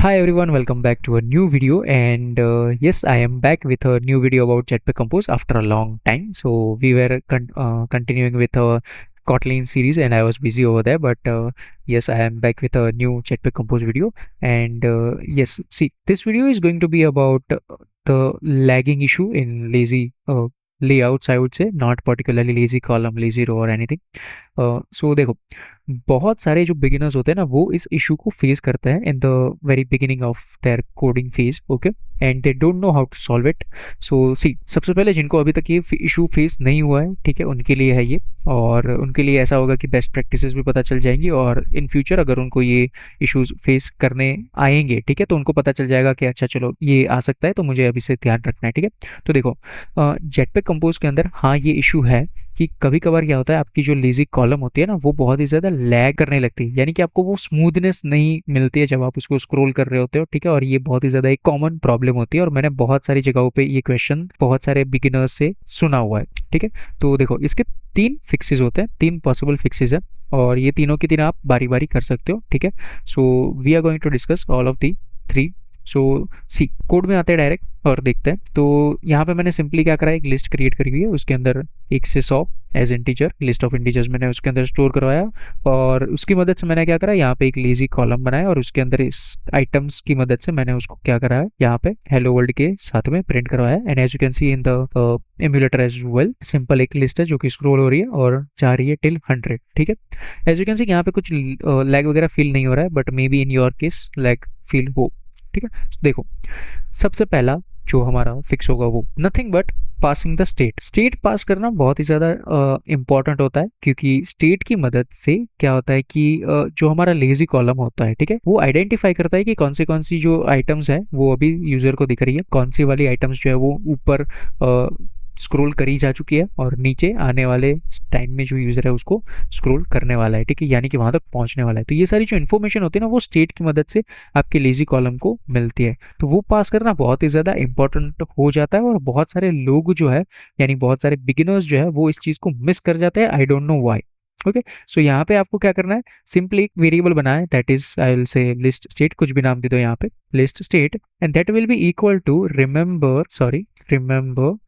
Hi everyone, welcome back to a new video. And yes, I am back with a new video about Jetpack Compose after a long time. So we were continuing with a Kotlin series, and I was busy over there. But yes, I am back with a new Jetpack Compose video. And yes, see, this video is going to be about the lagging issue in lazy layouts. I would say, not particularly lazy column, lazy row, or anything. सो देखो, बहुत सारे जो beginners होते हैं ना, वो इस issue को फेस करते हैं in the very beginning of their coding phase. Okay, and they don't know how to solve it. So see, सबसे पहले जिनको अभी तक ये इशू फेस नहीं हुआ है, ठीक है, उनके लिए है ये. और उनके लिए ऐसा होगा कि बेस्ट प्रैक्टिसेस भी पता चल जाएंगी, और इन फ्यूचर अगर उनको ये इश्यूज फेस करने आएंगे, ठीक है, तो उनको पता चल जाएगा कि अच्छा चलो ये आ सकता है, तो मुझे अभी से ध्यान रखना है. ठीक है, तो देखो, जेटपैक कंपोज के अंदर हाँ ये इशू है कि कभी कभार क्या होता है, आपकी जो लेजी कॉलम होती है ना, वो बहुत ही ज़्यादा लैग करने लगती है, यानी कि आपको वो स्मूथनेस नहीं मिलती है जब आप उसको स्क्रॉल कर रहे होते हो. ठीक है, और ये बहुत ही ज़्यादा एक कॉमन प्रॉब्लम होती है, और मैंने बहुत सारी जगहों पे ये क्वेश्चन बहुत सारे बिगिनर्स से सुना हुआ है. ठीक है, तो देखो, इसके 3 फिक्सेस होते हैं, 3 पॉसिबल फिक्सेस है, और ये तीनों की तीनों आप बारी बारी कर सकते हो. ठीक है, so we are going to discuss all of the 3. So see, code में आते हैं डायरेक्ट और देखते हैं. तो यहाँ पे मैंने सिंपली क्या करा है, एक लिस्ट क्रिएट करी हुई है, उसके अंदर 1 से 100 as integer, list of integers मैंने उसके अंदर स्टोर करवाया, और उसकी मदद से मैंने क्या करा, यहाँ पे एक लेजी कॉलम बनाया, और उसके अंदर इस आइटम्स की मदद से मैंने उसको क्या करा है, यहाँ पे हेलो वर्ल्ड के साथ में प्रिंट करवाया. And as you can see in the emulator as well, simple एक लिस्ट है जो कि स्क्रॉल हो रही है और जा रही है टिल 100. ठीक है, एज यू कैन सी यहाँ पे कुछ लैग वगैरह फील नहीं हो रहा है, but may be in your case lag feel हो. ठीक है, देखो, सबसे पहला जो हमारा फिक्स होगा वो nothing but passing the state. State pass करना बहुत ही ज़्यादा इंपॉर्टेंट होता है, क्योंकि स्टेट की मदद से क्या होता है कि जो हमारा लेजी कॉलम होता है, ठीक है, वो आइडेंटिफाई करता है कि कौन सी जो आइटम्स है वो अभी यूजर को दिख रही है, कौन सी वाली आइटम्स जो है वो ऊपर स्क्रॉल करी जा चुकी है, और नीचे आने वाले टाइम में जो यूज़र है उसको स्क्रॉल करने वाला है. ठीक है, यानी कि वहाँ तक पहुँचने वाला है. तो ये सारी जो इन्फॉर्मेशन होती है ना, वो स्टेट की मदद से आपके लेजी कॉलम को मिलती है. तो वो पास करना बहुत ही ज़्यादा इंपॉर्टेंट हो जाता है, और बहुत सारे लोग जो है, यानी बहुत सारे बिगिनर्स जो है, वो इस चीज़ को मिस कर जाते हैं. I don't know why. Okay, so यहाँ पे आपको क्या करना है, सिंपली एक वेरिएबल बनाए, that is I will say list state, कुछ भी नाम दे दो यहाँ पे, list state, and that will be equal to remember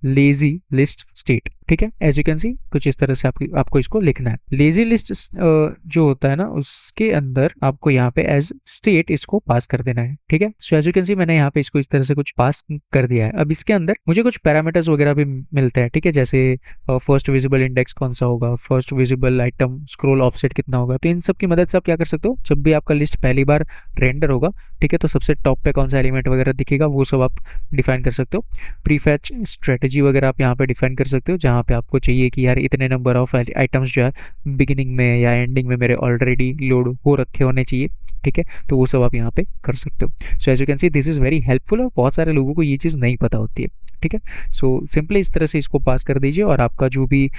lazy list state. ठीक है, एज यू कैन सी कुछ इस तरह से आपको इसको लिखना है. लेजी लिस्ट जो होता है ना, उसके अंदर आपको यहाँ पे एज स्टेट इसको पास कर देना है. ठीक है, so as you can see मैंने यहाँ पे इसको इस तरह से कुछ पास कर दिया है. अब इसके अंदर मुझे कुछ पैरामीटर्स वगैरह भी मिलते हैं. ठीक है, जैसे फर्स्ट विजिबल इंडेक्स कौन सा होगा, first visible item scroll offset कितना होगा. तो इन सब की मदद से आप क्या कर सकते हो, जब भी आपका लिस्ट पहली बार रेंडर होगा, ठीक है, तो सबसे टॉप पे कौन सा एलिमेंट वगैरह दिखेगा, वो सब आप डिफाइन कर सकते हो. प्रीफेच स्ट्रेटेजी वगैरह आप यहाँ पे डिफाइन कर सकते हो, जहाँ पे आपको चाहिए कि यार इतने नंबर ऑफ आइटम्स जो है बिगिनिंग में या एंडिंग में मेरे ऑलरेडी लोड हो रखे होने चाहिए. ठीक है, तो वो सब आप यहाँ पे कर सकते हो. So as you can see this is very helpful, और बहुत सारे लोगों को ये चीज़ नहीं पता होती है. ठीक है, सो सिंपली इस तरह से इसको पास कर दीजिए, और आपका जो भी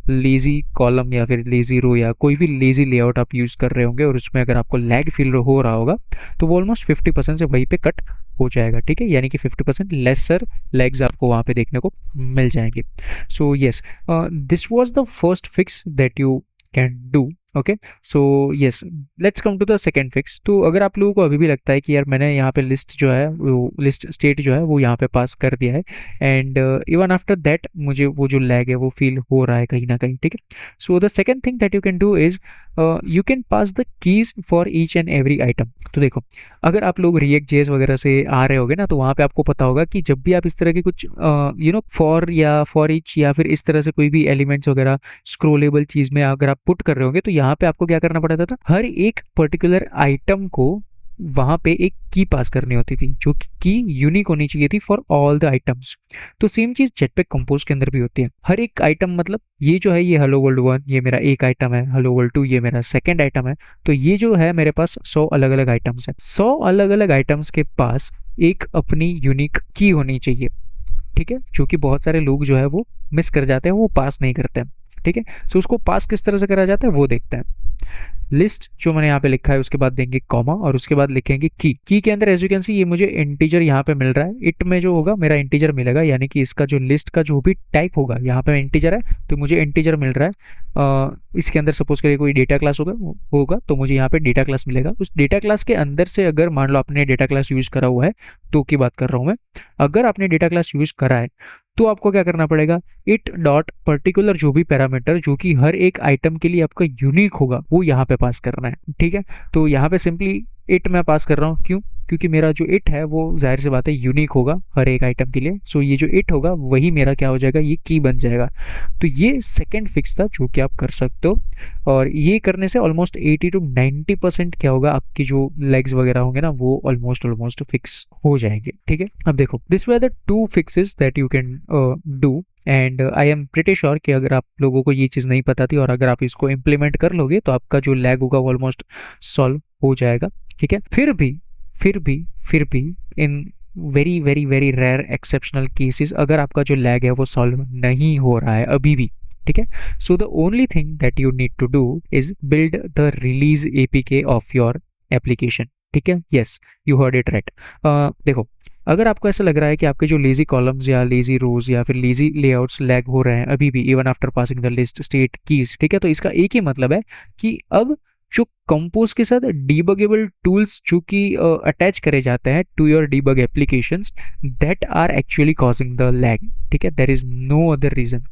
लेजी कॉलम या फिर लेजी रो या कोई भी लेजी लेआउट आप यूज़ कर रहे होंगे, और उसमें अगर आपको लैग फील हो रहा होगा, तो वो ऑलमोस्ट 50% से वहीं पे कट हो जाएगा. ठीक है, यानी कि 50% लेसर लैग्स आपको वहाँ पे देखने को मिल जाएंगे. So yes, this was the first fix that you can do. Okay, so yes, let's come to the second fix. तो अगर आप लोगों को अभी भी लगता है कि यार मैंने यहाँ पे लिस्ट जो है, वो लिस्ट स्टेट जो है वो यहाँ पे पास कर दिया है, एंड इवन आफ्टर दैट मुझे वो जो लैग है वो फील हो रहा है कहीं ना कहीं. ठीक है, so the second thing that you can do is you can pass the keys for each and every item. तो देखो, अगर आप लोग रिएक्ट जेएस वगैरह से आ रहे होगे ना, तो वहाँ पे आपको पता होगा कि जब भी आप इस तरह के कुछ फॉर या फॉर ईच या फिर इस तरह से कोई भी एलिमेंट्स वगैरह स्क्रोलेबल चीज़ में अगर आप पुट कर रहे होंगे, तो यहाँ पे आपको क्या करना पड़ता था, हर एक पर्टिकुलर आइटम को वहाँ पे एक की पास करनी होती थी, जो की यूनिक होनी चाहिए थी फॉर ऑल द आइटम्स. तो सेम चीज़ जेटपैक कंपोज के अंदर भी होती है. हर एक आइटम, मतलब ये जो है, ये हेलो वर्ल्ड 1 ये मेरा एक आइटम है, हेलो वर्ल्ड 2 ये मेरा सेकंड आइटम है. तो ये जो है मेरे पास 100 अलग अलग आइटम्स है. 100 अलग अलग आइटम्स के पास एक अपनी यूनिक की होनी चाहिए. ठीक है, जो कि बहुत सारे लोग जो है वो मिस कर जाते हैं, वो पास नहीं करते हैं. ठीक है, सो उसको पास किस तरह से करा जाता है वो देखते हैं. लिस्ट जो मैंने यहाँ पे लिखा है उसके बाद देंगे कॉमा और उसके बाद लिखेंगे की के अंदर एज यू कैन सी ये मुझे इंटीजर यहाँ पे मिल रहा है। इट में जो होगा मेरा इंटीजर मिलेगा, यानी कि इसका जो लिस्ट का जो भी टाइप होगा, यहाँ पे इंटीजर है तो मुझे इंटीजर मिल रहा है। इसके अंदर सपोज करिए कोई डेटा क्लास होगा तो मुझे यहाँ पे डेटा क्लास मिलेगा। उस डेटा क्लास के अंदर से अगर मान लो आपने डेटा क्लास यूज करा हुआ है, तो की बात कर रहा हूँ मैं, अगर आपने डेटा क्लास यूज करा है तो आपको क्या करना पड़ेगा, इट डॉट पर्टिकुलर जो भी पैरामीटर जो कि हर एक आइटम के लिए आपका यूनिक होगा वो यहाँ पे पास करना है। ठीक है, तो यहाँ पे सिंपली इट मैं पास कर रहा हूँ, क्यों, क्योंकि मेरा जो इट है वो जाहिर सी बात है यूनिक होगा हर एक आइटम के लिए। सो ये जो इट होगा वही मेरा क्या हो जाएगा, ये की बन जाएगा। तो ये सेकंड फिक्स था जो कि आप कर सकते हो, और ये करने से ऑलमोस्ट 80 to 90% क्या होगा, आपकी जो लेग्स वगैरह होंगे ना वो ऑलमोस्ट फिक्स हो जाएंगे। ठीक है, अब देखो this were the 2 fixes that you can do and I am pretty sure कि अगर आप लोगों को ये चीज़ नहीं पता थी और अगर आप इसको इम्प्लीमेंट कर लोगे तो आपका जो लैग होगा वो ऑलमोस्ट सॉल्व हो जाएगा। ठीक है, फिर भी in very very very rare exceptional cases अगर आपका जो लैग है वो सॉल्व नहीं हो रहा है अभी भी, ठीक है, so the only thing that you need to do is build the release APK of your application. ठीक है, yes you heard it right. देखो अगर आपको ऐसा लग रहा है कि आपके जो लेजी कॉलम्स या लेजी रोज या फिर लेजी लेआउट्स लैग हो रहे हैं अभी भी even after passing the list state keys, ठीक है, तो इसका एक ही मतलब है कि अब जो कंपोज के साथ डीबगेबल टूल्स जो कि अटैच करे जाते हैं to your debug applications that are actually causing the lag. ठीक है, there is no other reason.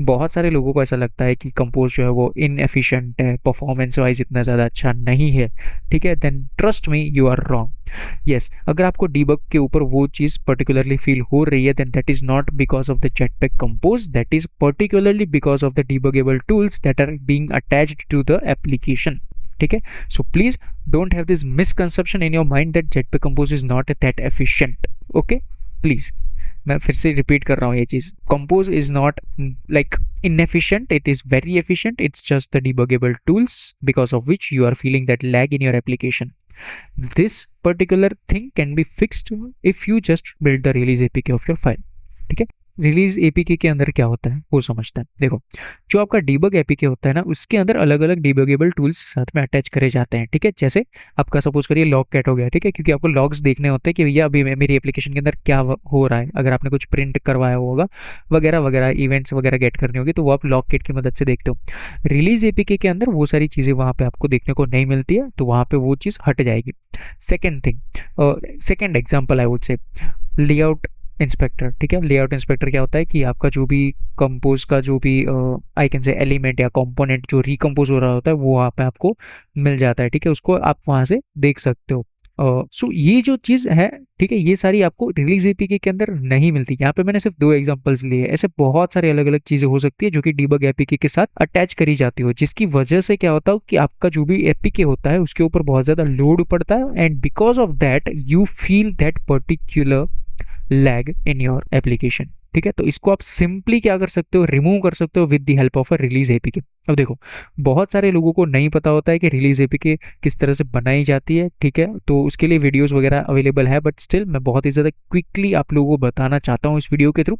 बहुत सारे लोगों को ऐसा लगता है कि कंपोज जो है वो इनएफिशिएंट है, परफॉर्मेंस वाइज इतना ज़्यादा अच्छा नहीं है। ठीक है, then trust me you are wrong. Yes, अगर आपको डीबग के ऊपर वो चीज़ पर्टिकुलरली फील हो रही है then that is not because of the Jetpack Compose, that is particularly because of the debuggable tools that are being attached to the application. ठीक है, so please don't have this misconception in your mind that Jetpack Compose is not that efficient. Okay please, मैं फिर से repeat कर रहा हूँ ये चीज़, Compose is not like inefficient, it is very efficient, it's just the debuggable tools because of which you are feeling that lag in your application. This particular thing can be fixed if you just build the release APK of your file. ठीक है, release APK के अंदर क्या होता है वो समझता है। देखो जो आपका डीबग एपीके होता है ना उसके अंदर अलग अलग डीबगेबल टूल्स साथ में अटैच करे जाते हैं। ठीक है, जैसे आपका सपोज करिए लॉग कैट हो गया, ठीक है, क्योंकि आपको लॉग्स देखने होते हैं कि भैया अभी मेरी एप्लीकेशन के अंदर क्या हो रहा है, अगर आपने कुछ प्रिंट करवाया होगा वगैरह वगैरह, इवेंट्स वगैरह गेट करनी होगी तो वो आप लॉग कैट की मदद से देखते हो। रिलीज एपीके के अंदर वो सारी चीज़ें वहाँ पे आपको देखने को नहीं मिलती है, तो वहाँ पे वो चीज़ हट जाएगी। Second thing, second example I would say layout inspector. ठीक है, लेआउट इंस्पेक्टर क्या होता है कि आपका जो भी कंपोज का जो भी आई कैन से एलिमेंट या कंपोनेंट जो रिकम्पोज हो रहा होता है वो वहाँ पे आपको मिल जाता है। ठीक है, उसको आप वहाँ से देख सकते हो। सो ये जो चीज़ है, ठीक है, ये सारी आपको रिलीज एपीके के अंदर नहीं मिलती। यहाँ पे मैंने सिर्फ 2 एग्जांपल्स लिए, ऐसे बहुत सारी अलग अलग चीज़ें हो सकती है जो कि डीबग एपीके के साथ अटैच करी जाती हो, जिसकी वजह से क्या होता है कि आपका जो भी एपीके होता है उसके ऊपर बहुत ज़्यादा लोड पड़ता है and because of that you feel that particular lag in your application. ठीक है, तो इसको आप सिंपली क्या कर सकते हो, रिमूव कर सकते हो with the help of a release APK. अब देखो बहुत सारे लोगों को नहीं पता होता है कि रिलीज एपीके किस तरह से बनाई जाती है। ठीक है, तो उसके लिए वीडियोस वगैरह अवेलेबल है, बट स्टिल मैं बहुत ही ज़्यादा क्विकली आप लोगों को बताना चाहता हूँ इस वीडियो के थ्रू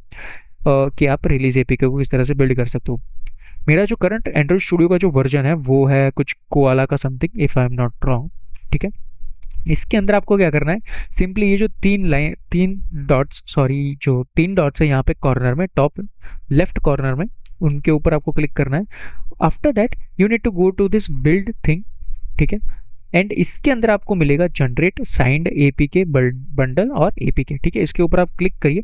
कि आप रिलीज एपीके को किस तरह से बिल्ड कर सकते हो। मेरा जो करंट एंड्रॉइड स्टूडियो का जो वर्जन है वो है कुछ कोआला का something, if I am not wrong. ठीक है, इसके अंदर आपको क्या करना है, सिंपली ये जो 3 डॉट्स है यहाँ पे कॉर्नर में, टॉप लेफ्ट कॉर्नर में, उनके ऊपर आपको क्लिक करना है। After that you need to go to this build thing. ठीक है, एंड इसके अंदर आपको मिलेगा जनरेट साइंड एपीके बंडल और एपीके। ठीक है, इसके ऊपर आप क्लिक करिए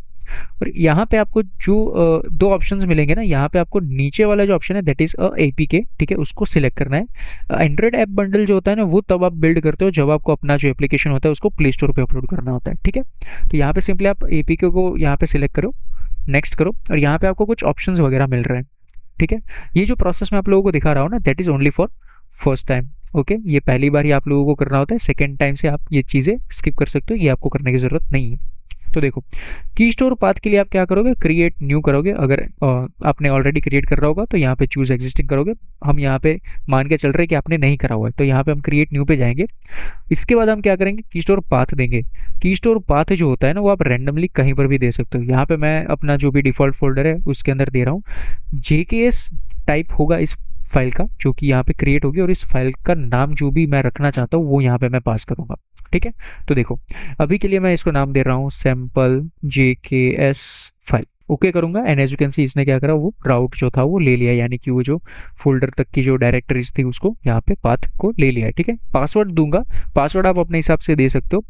और यहाँ पे आपको जो 2 ऑप्शंस मिलेंगे ना, यहाँ पे आपको नीचे वाला जो ऑप्शन है दैट इज एपीके, ठीक है, उसको सिलेक्ट करना है। एंड्रॉइड ऐप बंडल जो होता है ना वो तब आप बिल्ड करते हो जब आपको अपना जो एप्लीकेशन होता है उसको प्ले स्टोर पे अपलोड करना होता है। ठीक है, तो यहाँ पे सिंपली आप एपीके को यहाँ पे सिलेक्ट करो, नेक्स्ट करो, और यहाँ पे आपको कुछ ऑप्शंस वगैरह मिल रहे हैं। ठीक है, ये जो प्रोसेस मैं आप लोगों को दिखा रहा हूँ ना that is only for first time. Okay, ये पहली बार ही आप लोगों को करना होता है, सेकेंड टाइम से आप ये चीज़ें स्किप कर सकते हो, ये आपको करने की ज़रूरत नहीं है। तो देखो की स्टोर पाथ के लिए आप क्या करोगे, क्रिएट न्यू करोगे। अगर आपने ऑलरेडी क्रिएट कर रहा होगा तो यहाँ पे चूज एग्जिस्टिंग करोगे। हम यहाँ पे मान के चल रहे हैं कि आपने नहीं करा हुआ है तो यहाँ पे हम क्रिएट न्यू पे जाएंगे। इसके बाद हम क्या करेंगे, की स्टोर पाथ देंगे। की स्टोर पाथ जो होता है ना वो आप रैंडमली कहीं पर भी दे सकते हो। यहाँ पे मैं अपना जो भी डिफॉल्ट फोल्डर है उसके अंदर दे रहा हूँ, JKS टाइप होगा इस फाइल का जो कि यहाँ पे क्रिएट होगी, और इस फाइल का नाम जो भी मैं रखना चाहता हूँ वो यहाँ पे मैं पास करूँगा। ठीक है, तो देखो अभी के लिए मैं इसको नाम दे रहा हूँ सैम्पल JKS फाइल। ओके करूंगा, and as you can see इसने क्या करा, वो राउट जो था वो ले लिया, यानी कि वो जो फोल्डर तक की जो डायरेक्टरीज थी उसको यहाँ पे पाथ को ले लिया है। ठीक है, पासवर्ड दूंगा, पासवर्ड आप अपने हिसाब से दे सकते हो।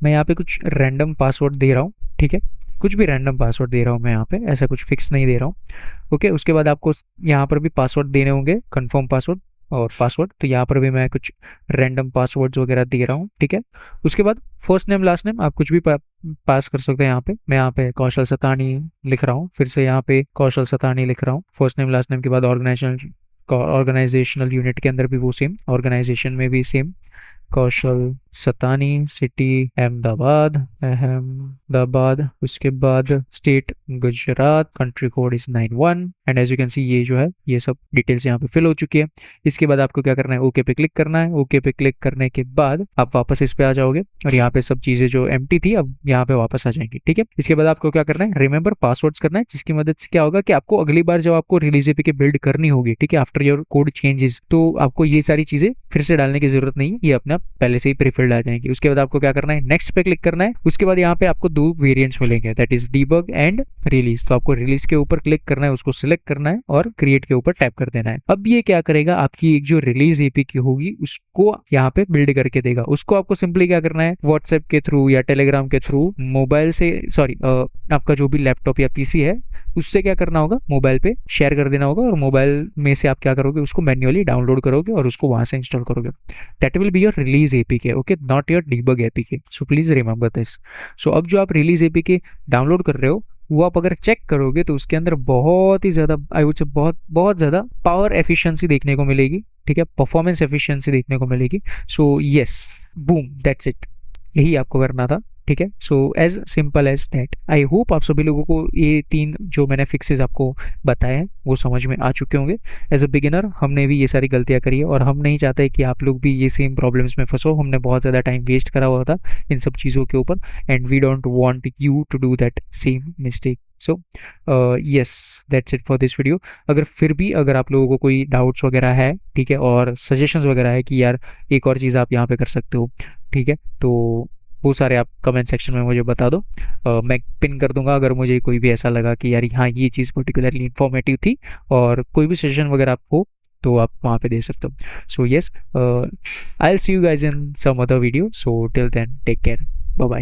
मैं यहाँ पे कुछ रैंडम पासवर्ड दे रहा हूँ। ठीक है, कुछ भी रैंडम पासवर्ड दे रहा हूँ मैं यहाँ पे, ऐसा कुछ फिक्स नहीं दे रहा हूँ। ओके, उसके बाद आपको यहाँ पर भी पासवर्ड देने होंगे, कंफर्म पासवर्ड और पासवर्ड, तो यहाँ पर भी मैं कुछ रैंडम पासवर्ड्स वगैरह दे रहा हूँ। ठीक है, उसके बाद फर्स्ट नेम लास्ट नेम आप कुछ भी पास कर सकते हैं। यहाँ पे मैं यहाँ पे कौशल सतानी लिख रहा हूँ, फिर से यहाँ पे कौशल सतानी लिख रहा हूँ। फर्स्ट नेम लास्ट नेम के बाद ऑर्गेनाइजेशनल यूनिट के अंदर भी वो सेम, ऑर्गेनाइजेशन में भी सेम, कौशल सतानी, सिटी अहमदाबाद, उसके बाद state Gujarat, country code is 91, and as you can see ये जो है ये सब डिटेल्स यहाँ पे फिल हो चुकी है। इसके बाद आपको क्या करना है, ओके पे क्लिक करना है। ओके पे क्लिक करने के बाद आप वापस इस पे आ जाओगे और यहाँ पे सब चीजें जो एम्प्टी थी अब यहाँ पे वापस आ जाएंगी। ठीक है, इसके बाद आपको क्या करना है, रिमेंबर पासवर्ड्स करना है, जिसकी मदद से क्या होगा कि आपको अगली बार जब आपको रिलीज एपीके बिल्ड करनी होगी, ठीक है, आफ्टर योर कोड चेंजेस, तो आपको ये सारी चीजें फिर से डालने की जरूरत नहीं है, ये अपने आप पहले से ही प्रीफिल्ड आ जाएंगी। उसके बाद आपको क्या करना है, नेक्स्ट पे क्लिक करना है। उसके बाद यहाँ पे आपको दो वेरिएंट्स मिलेंगे, that is debug and release. तो आपको रिलीज के ऊपर क्लिक करना है, उसको सिलेक्ट करना है और क्रिएट के ऊपर टैप कर देना है। अब ये क्या करेगा, आपकी एक जो रिलीज एपीके होगी उसको यहाँ पे बिल्ड करके देगा। उसको आपको सिंपली क्या करना है, व्हाट्सएप के थ्रू या टेलीग्राम के थ्रू मोबाइल से, सॉरी आपका जो भी लैपटॉप या पीसी है उससे क्या करना होगा, मोबाइल पे शेयर कर देना होगा, और मोबाइल में से आप क्या करोगे, उसको मैन्युअली डाउनलोड करोगे और उसको वहां से इंस्टॉल करोगे। That will be your release APK, okay, not your debug APK, so please remember this. So अब जो आप रिलीज एपीके डाउनलोड कर रहे हो वो आप अगर चेक करोगे तो उसके अंदर बहुत ही ज़्यादा, आई वुड से बहुत ज़्यादा पावर एफिशिएंसी देखने को मिलेगी। ठीक है, परफॉर्मेंस एफिशिएंसी देखने को मिलेगी। So yes, boom, that's it, यही आपको करना था। ठीक है, so as simple as that. I hope आप सभी लोगों को ये 3 जो मैंने फिक्सेस आपको बताए हैं वो समझ में आ चुके होंगे। एज अ बिगिनर हमने भी ये सारी गलतियां करी है और हम नहीं चाहते कि आप लोग भी ये सेम प्रॉब्लम्स में फंसो। हमने बहुत ज़्यादा टाइम वेस्ट करा हुआ था इन सब चीज़ों के ऊपर, and we don't want you to do that same mistake. So yes, that's it for this video. अगर आप लोगों को कोई डाउट्स वगैरह है, ठीक है, और सजेशंस वगैरह है कि यार एक और चीज़ आप यहाँ पे कर सकते हो, ठीक है, तो वो सारे आप कमेंट सेक्शन में मुझे बता दो। मैं पिन कर दूंगा अगर मुझे कोई भी ऐसा लगा कि यार हाँ ये चीज़ पर्टिकुलरली इन्फॉर्मेटिव थी, और कोई भी सजेशन वगैरह आपको तो आप वहाँ पे दे सकते हो। So yes, I will see you guys in some other video. So till then take care, bye bye.